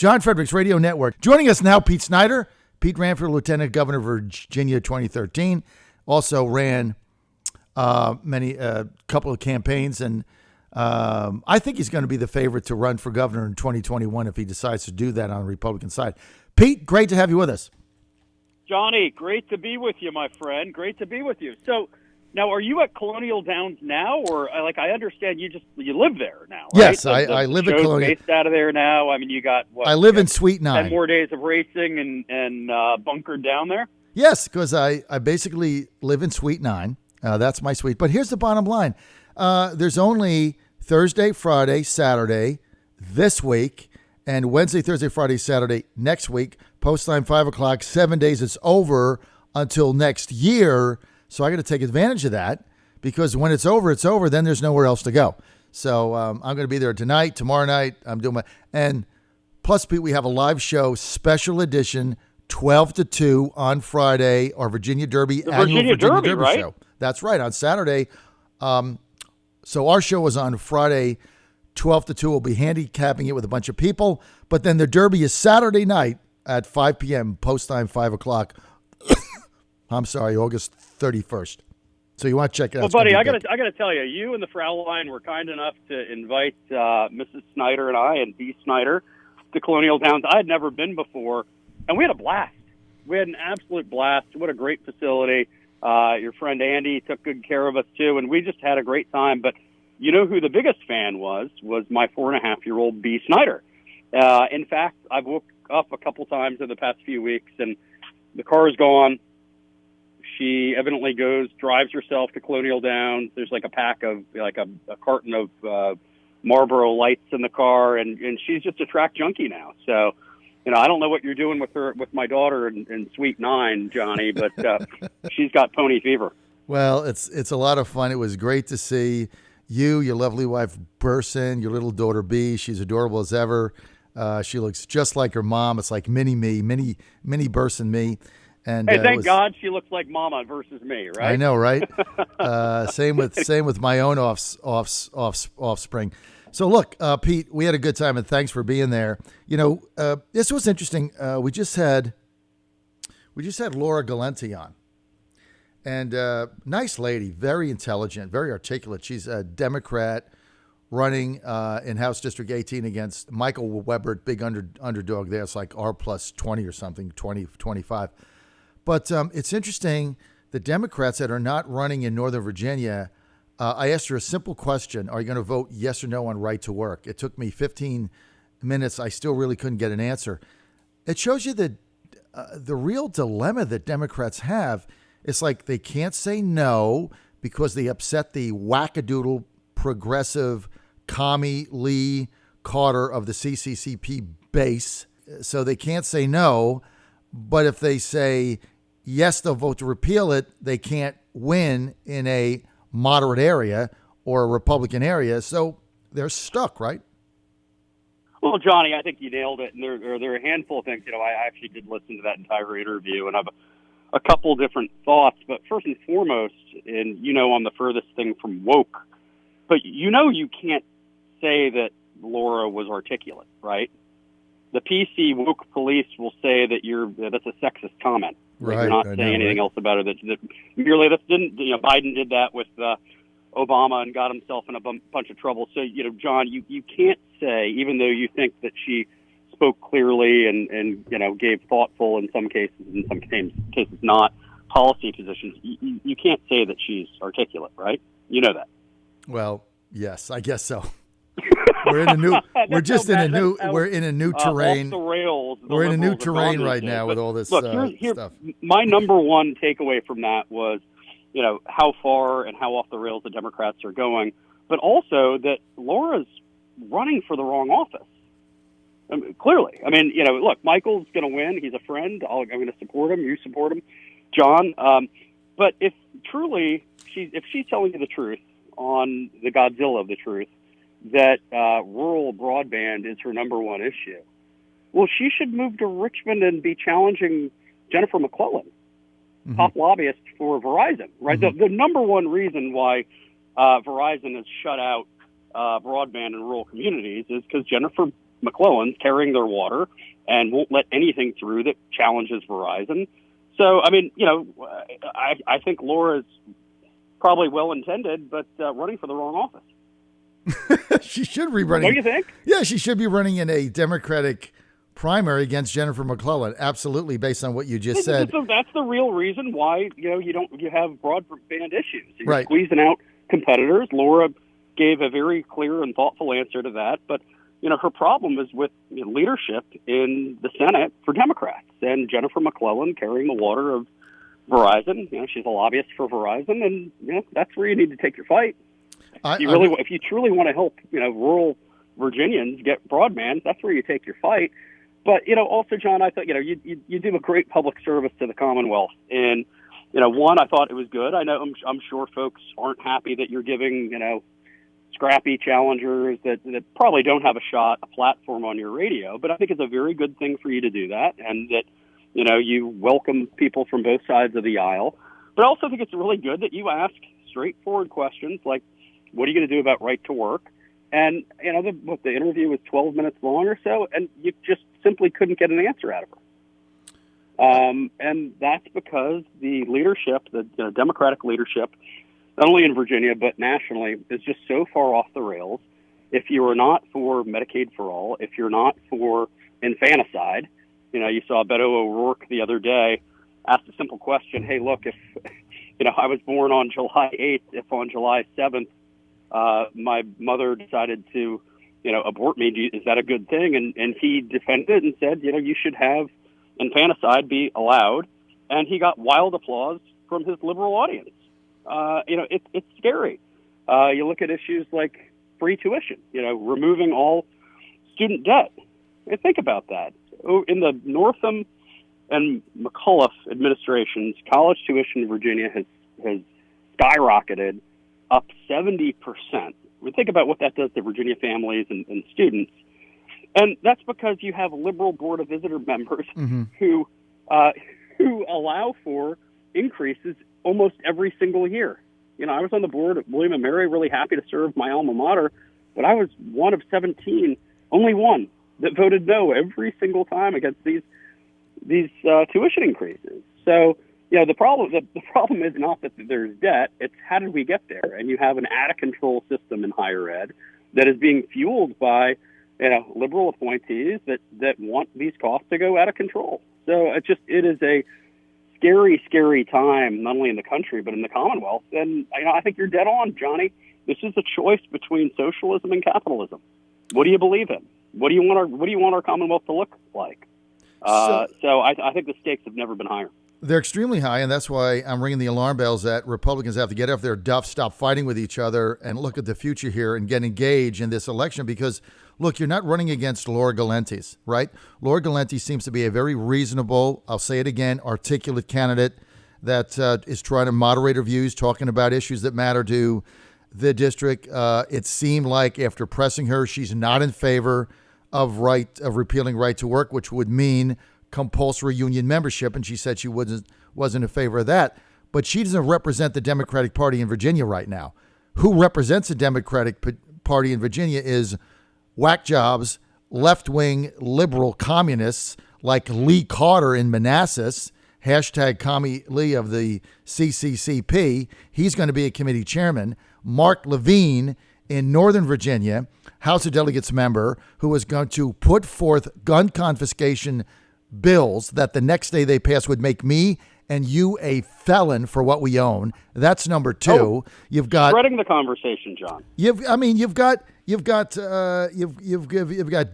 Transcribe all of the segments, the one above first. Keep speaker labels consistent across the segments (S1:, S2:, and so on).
S1: John Fredericks Radio Network. Joining us now, Pete Snyder. Pete ran for Lieutenant Governor of Virginia 2013. Also ran couple of campaigns, and I think he's going to be the favorite to run for governor in 2021 if he decides to do that on the Republican side. Pete, great to have you with us.
S2: Johnny, great to be with you, my friend. Great to be with you. So, now, are you at Colonial Downs now, or I understand you live there now, right?
S1: Yes, I live at Colonial.
S2: Based out of there now. I mean, you got what?
S1: I live in Suite 9.
S2: 10 more days of racing and bunkered down there.
S1: Yes, because I basically live in Suite 9. That's my suite. But here's the bottom line: there's only Thursday, Friday, Saturday this week, and Wednesday, Thursday, Friday, Saturday next week. Post time 5:00. 7 days. It's over until next year. So I got to take advantage of that, because when it's over, it's over. Then there's nowhere else to go. So I'm going to be there tonight, tomorrow night. I'm doing and plus, Pete, we have a live show, special edition, 12 to 2 on Friday, our Virginia Derby annual Virginia Derby
S2: right?
S1: show. That's right, on Saturday. So our show is on Friday, 12 to 2. We'll be handicapping it with a bunch of people, but then the Derby is Saturday night at 5 p.m. Post time 5:00. I'm sorry, August 31st. So you want to check it out.
S2: Well, buddy, I got to tell you, you and the Fraulein were kind enough to invite Mrs. Snyder and I and B. Snyder to Colonial Downs. I had never been before, and we had a blast. We had an absolute blast. What a great facility. Your friend Andy took good care of us, too, and we just had a great time. But you know who the biggest fan was my 4.5-year-old B. Snyder. In fact, I've woke up a couple times in the past few weeks, and the car is gone. She evidently drives herself to Colonial Downs. There's like a pack of, like a carton of Marlboro Lights in the car, and she's just a track junkie now. So, I don't know what you're doing with my daughter in Suite 9, Johnny, but she's got pony fever.
S1: Well, it's a lot of fun. It was great to see you, your lovely wife, Burson, your little daughter, B. She's adorable as ever. She looks just like her mom. It's like mini Burson me. And,
S2: hey, thank God she looks like Mama versus me, right?
S1: I know, right? Same with my own offspring. So look, Pete, we had a good time, and thanks for being there. This was interesting. We just had Laura Galenti on, and nice lady, very intelligent, very articulate. She's a Democrat running in House District 18 against Michael Weber, big underdog there. It's like R plus 20 or something, 20, 25. But it's interesting, the Democrats that are not running in Northern Virginia, I asked her a simple question: are you going to vote yes or no on right to work? It took me 15 minutes. I still really couldn't get an answer. It shows you the real dilemma that Democrats have. It's like they can't say no because they upset the wackadoodle progressive commie Lee Carter of the CCCP base. So they can't say no. But if they say yes, they'll vote to repeal it, they can't win in a moderate area or a Republican area. So they're stuck, right?
S2: Well, Johnny, I think you nailed it. And there are a handful of things. I actually did listen to that entire interview, and I have a couple different thoughts. But first and foremost, and I'm the furthest thing from woke, but you can't say that Laura was articulate, right? The PC woke police will say that that's a sexist comment.
S1: Right.
S2: You're not saying anything else about it. That merely that didn't. Biden did that with Obama and got himself in a bunch of trouble. So John, you can't say, even though you think that she spoke clearly and gave thoughtful in some cases not policy positions. You can't say that she's articulate, right? You know that.
S1: Well, yes, I guess so. We're in a new. We're just in a new. We're in a new terrain.
S2: Off the rails.
S1: We're in a new terrain right now with all this
S2: look,
S1: stuff.
S2: My number one takeaway from that was, how far and how off the rails the Democrats are going, but also that Laura's running for the wrong office. Clearly, look, Michael's going to win. He's a friend. I'm going to support him. You support him, John. But if truly she's telling you the truth on the Godzilla of the truth, that rural broadband is her number one issue, well, she should move to Richmond and be challenging Jennifer McClellan, top lobbyist for Verizon, right? The number one reason why Verizon has shut out broadband in rural communities is because Jennifer McClellan's carrying their water and won't let anything through that challenges Verizon. So, I mean, I think Laura's probably well-intended, but running for the wrong office.
S1: She should be running.
S2: What do you think?
S1: Yeah, she should be running in a Democratic primary against Jennifer McClellan. Absolutely, based on what you just said.
S2: That's the real reason why you have broadband issues. You're
S1: right.
S2: Squeezing out competitors. Laura gave a very clear and thoughtful answer to that, but her problem is with leadership in the Senate for Democrats, and Jennifer McClellan carrying the water of Verizon. She's a lobbyist for Verizon, and that's where you need to take your fight. If you truly want to help rural Virginians get broadband, that's where you take your fight. But also, John, I thought you do a great public service to the Commonwealth, and one, I thought it was good. I know I'm sure folks aren't happy that you're giving scrappy challengers that probably don't have a platform on your radio, but I think it's a very good thing for you to do that, and that you welcome people from both sides of the aisle. But I also think it's really good that you ask straightforward questions like, what are you going to do about right to work? And the interview was 12 minutes long or so, and you just simply couldn't get an answer out of her. And that's because the leadership, the Democratic leadership, not only in Virginia but nationally, is just so far off the rails. If you are not for Medicaid for all, if you're not for infanticide, you saw Beto O'Rourke the other day asked a simple question: hey, look, if I was born on July 8th, if on July 7th my mother decided to abort me, is that a good thing? And he defended and said, you should have infanticide be allowed, and he got wild applause from his liberal audience. It's scary. You look at issues like free tuition, removing all student debt. And think about that. In the Northam and McAuliffe administrations, college tuition in Virginia has skyrocketed up 70%. We think about what that does to Virginia families and students. And that's because you have liberal Board of Visitor members who allow for increases almost every single year. I was on the board at William & Mary, really happy to serve my alma mater, but I was one of 17, only one, that voted no every single time against these tuition increases. So, the problem is not that there's debt, it's how did we get there? And you have an out-of-control system in higher ed that is being fueled by liberal appointees that want these costs to go out of control. So it is a scary, scary time, not only in the country, but in the Commonwealth. And I think you're dead on, Johnny. This is a choice between socialism and capitalism. What do you believe in? What do you want our Commonwealth to look like? So I think the stakes have never been higher.
S1: They're extremely high, and that's why I'm ringing the alarm bells that Republicans have to get off their duff, stop fighting with each other, and look at the future here and get engaged in this election. Because, look, you're not running against Laura Galantes, right? Laura Galantes seems to be a very reasonable, I'll say it again, articulate candidate that is trying to moderate her views, talking about issues that matter to the district. It seemed like after pressing her, she's not in favor of repealing right to work, which would mean compulsory union membership, and she said she wasn't in favor of that. But she doesn't represent the Democratic Party in Virginia right now. Who represents the Democratic Party in Virginia is whack jobs, left-wing liberal communists like Lee Carter in Manassas, hashtag Commie Lee of the CCCP. He's going to be a committee chairman. Mark Levine in Northern Virginia, House of Delegates member, who is going to put forth gun confiscation bills that the next day they pass would make me and you a felon for what we own. That's number two.
S2: Oh,
S1: you've got
S2: spreading the conversation, John.
S1: You've got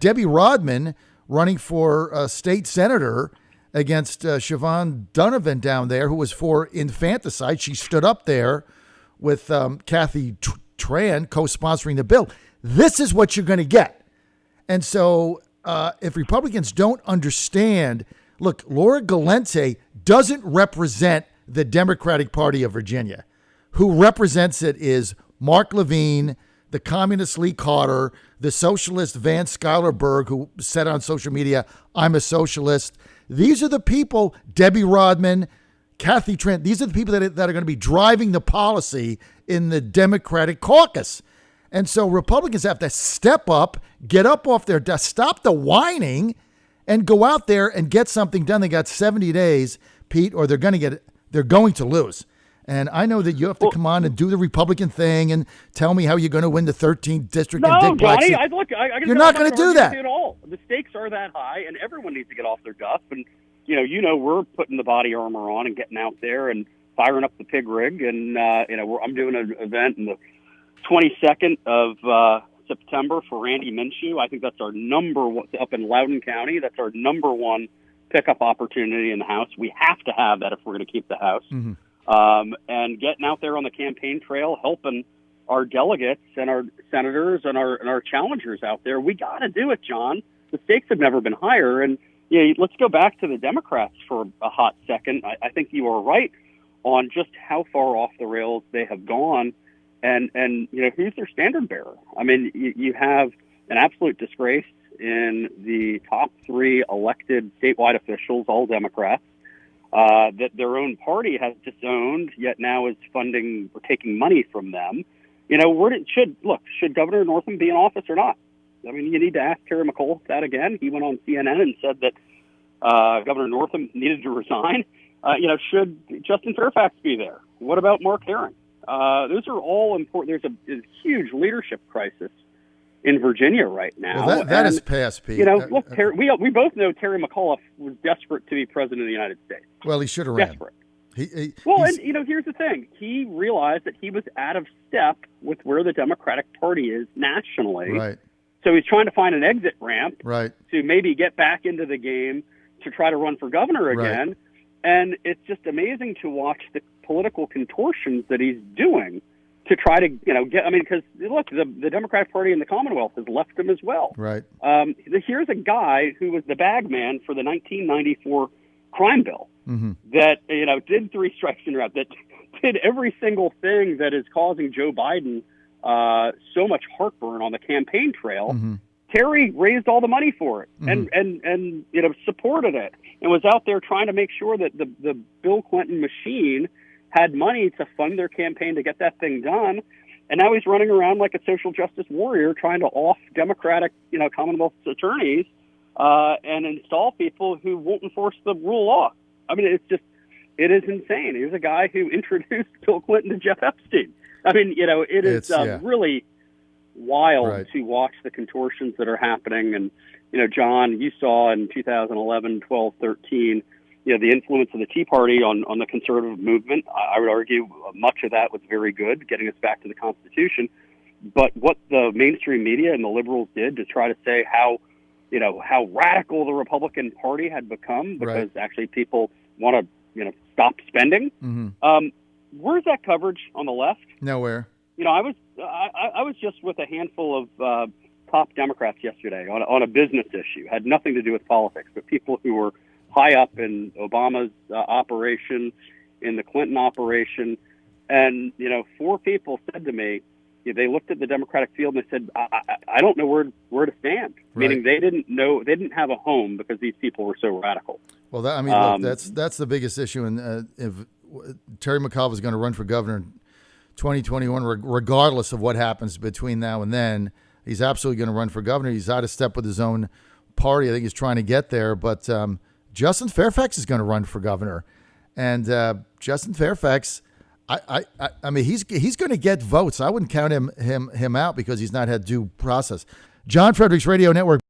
S1: Debbie Rodman running for state senator against Siobhan Donovan down there, who was for infanticide. She stood up there with Kathy Tran co-sponsoring the bill. This is what you're going to get. And so if Republicans don't understand, look, Laura Galante doesn't represent the Democratic Party of Virginia. Who represents it is Mark Levine, the communist Lee Carter, the socialist Van Schuyler Berg, who said on social media, I'm a socialist. These are the people, Debbie Rodman, Kathy Trent, these are the people that are going to be driving the policy in the Democratic caucus. And so Republicans have to step up, get up off their desk, stop the whining, and go out there and get something done. They got 70 days, Pete, or they're going to lose. And I know that you have to come on and do the Republican thing and tell me how you're going to win the 13th district.
S2: No,
S1: and
S2: Johnny,
S1: you're not going to do that
S2: at all. The stakes are that high, and everyone needs to get off their duff. And we're putting the body armor on and getting out there and firing up the pig rig. And I'm doing an event in the 22nd of September for Randy Minshew. I think that's our number one up in Loudoun County. That's our number one pickup opportunity in the House. We have to have that if we're going to keep the House.
S1: Mm-hmm.
S2: And getting out there on the campaign trail, helping our delegates and our senators and our challengers out there. We got to do it, John. The stakes have never been higher. And let's go back to the Democrats for a hot second. I think you are right on just how far off the rails they have gone. And who's their standard bearer? I mean, you have an absolute disgrace in the top three elected statewide officials, all Democrats, that their own party has disowned, yet now is funding or taking money from them. Should Governor Northam be in office or not? I mean, you need to ask Terry McAuliffe that again. He went on CNN and said that Governor Northam needed to resign. Should Justin Fairfax be there? What about Mark Herring? Those are all important. There's a huge leadership crisis in Virginia right now.
S1: Well, that is past, Pete.
S2: We both know Terry McAuliffe was desperate to be president of the United States.
S1: Well, he should have ran.
S2: Desperate. Here's the thing. He realized that he was out of step with where the Democratic Party is nationally.
S1: Right.
S2: So he's trying to find an exit ramp
S1: right.
S2: to maybe get back into the game to try to run for governor again.
S1: Right.
S2: And it's just amazing to watch the political contortions that he's doing to try to, because look, the Democratic Party in the Commonwealth has left him as well.
S1: Right.
S2: Here's a guy who was the bag man for the 1994 crime bill
S1: mm-hmm.
S2: that, did three strikes and you're out, that did every single thing that is causing Joe Biden so much heartburn on the campaign trail.
S1: Mm-hmm.
S2: Terry raised all the money for it
S1: mm-hmm.
S2: and supported it and was out there trying to make sure that the Bill Clinton machine had money to fund their campaign to get that thing done. And now he's running around like a social justice warrior trying to off Democratic, Commonwealth attorneys and install people who won't enforce the rule of law. I mean, it is insane. He was a guy who introduced Bill Clinton to Jeff Epstein. I mean, it is really wild
S1: right.
S2: to watch the contortions that are happening. And, John, you saw in 2011, 12, 13, the influence of the Tea Party on the conservative movement. I would argue much of that was very good, getting us back to the Constitution. But what the mainstream media and the liberals did to try to say how radical the Republican Party had become because
S1: right.
S2: actually people want to, stop spending.
S1: Mm-hmm.
S2: Where's that coverage on the left?
S1: Nowhere.
S2: I was just with a handful of top Democrats yesterday on a business issue. Had nothing to do with politics, but people who were high up in Obama's operation, in the Clinton operation, and four people said to me, they looked at the Democratic field and they said, I don't know where to stand.
S1: Right.
S2: Meaning they didn't have a home because these people were so radical.
S1: Well, look, that's the biggest issue. And if Terry McAuliffe is going to run for governor in 2021, regardless of what happens between now and then, he's absolutely going to run for governor. He's out of step with his own party. I think he's trying to get there. But Justin Fairfax is going to run for governor. And Justin Fairfax, I mean, he's going to get votes. I wouldn't count him out because he's not had due process. John Fredericks Radio Network.